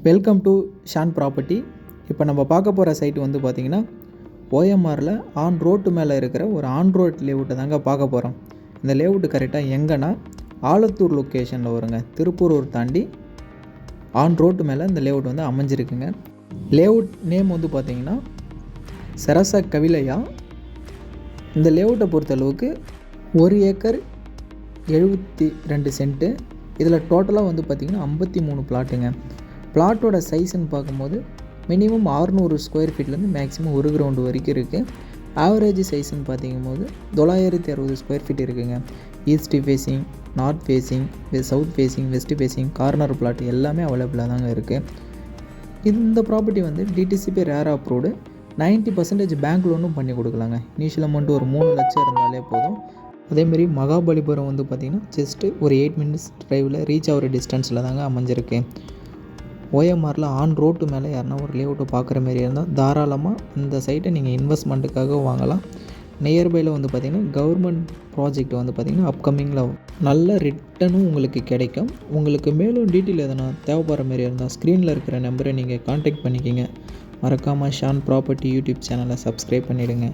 Welcome to Shawn property. இப்போ நம்ம பார்க்க போகிற சைட்டு வந்து பார்த்திங்கன்னா ஓஎம்ஆரில் ஆன் ரோட்டு மேலே இருக்கிற ஒரு ஆன் ரோட் லேஅவுட்டை தாங்க பார்க்க போகிறோம். இந்த லேஅவுட்டு கரெக்டாக எங்கன்னா ஆலத்தூர் லொக்கேஷனில் வருங்க. திருப்பூரூர் தாண்டி ஆன் ரோட்டு மேலே இந்த லேஅவுட் வந்து அமைஞ்சிருக்குங்க. லேஅவுட் நேம் வந்து பார்த்திங்கன்னா சரச கவிலையா. இந்த லேஅவுட்டை பொறுத்தளவுக்கு 1 ஏக்கர் 72 சென்ட்டு. இதில் டோட்டலாக வந்து பார்த்திங்கன்னா 53 பிளாட்டுங்க. பிளாட்டோட சைஸ்ன்னு பார்க்கும்போது மினிமம் 600 ஸ்கொயர் ஃபீட்லேருந்து மேக்ஸிமம் 1 கிரவுண்டு வரைக்கும் இருக்குது. ஆவரேஜ் சைஸ்ன்னு பார்த்திங்கும்போது 960 ஸ்கொயர் ஃபீட் இருக்குதுங்க. East facing, north facing, south facing, west facing, corner plot எல்லாமே அவைலபிளாக தாங்க இருக்குது. இந்த ப்ராப்பர்ட்டி வந்து டிடிசிபி ரேர் அப்ரூவ்டு. 90% பேங்க் லோனும் பண்ணி கொடுக்கலாங்க. இனிஷியல் அமௌண்ட் ஒரு 3 லட்சம் இருந்தாலே போதும். அதேமாரி மகாபலிபுரம் வந்து பார்த்திங்கன்னா ஜஸ்ட்டு ஒரு 8 மினிட்ஸ் ட்ரைவில் ரீச் ஆகிற டிஸ்டன்ஸில் தாங்க அமைஞ்சிருக்கு. ஓஎம்ஆரில் ஆன் ரோட்டு மேலே யாருன்னா ஒரு லேஅவுட்டை பார்க்குற மாரி இருந்தால் தாராளமாக இந்த சைட்டை நீங்கள் இன்வெஸ்ட்மெண்ட்டுக்காக வாங்கலாம். நியர்பையில் வந்து பார்த்திங்கன்னா கவர்மெண்ட் ப்ராஜெக்ட் வந்து பார்த்திங்கன்னா அப்கமிங்கில் நல்ல ரிட்டனும் உங்களுக்கு கிடைக்கும். உங்களுக்கு மேலும் டீட்டெயில் எதனா தேவைப்படுற மாரி இருந்தால் ஸ்க்ரீனில் இருக்கிற நம்பரை நீங்கள் கான்டாக்ட் பண்ணிக்கிங்க. மறக்காமல் ஷான் ப்ராப்பர்ட்டி யூடியூப் சேனலை சப்ஸ்கிரைப் பண்ணிவிடுங்க.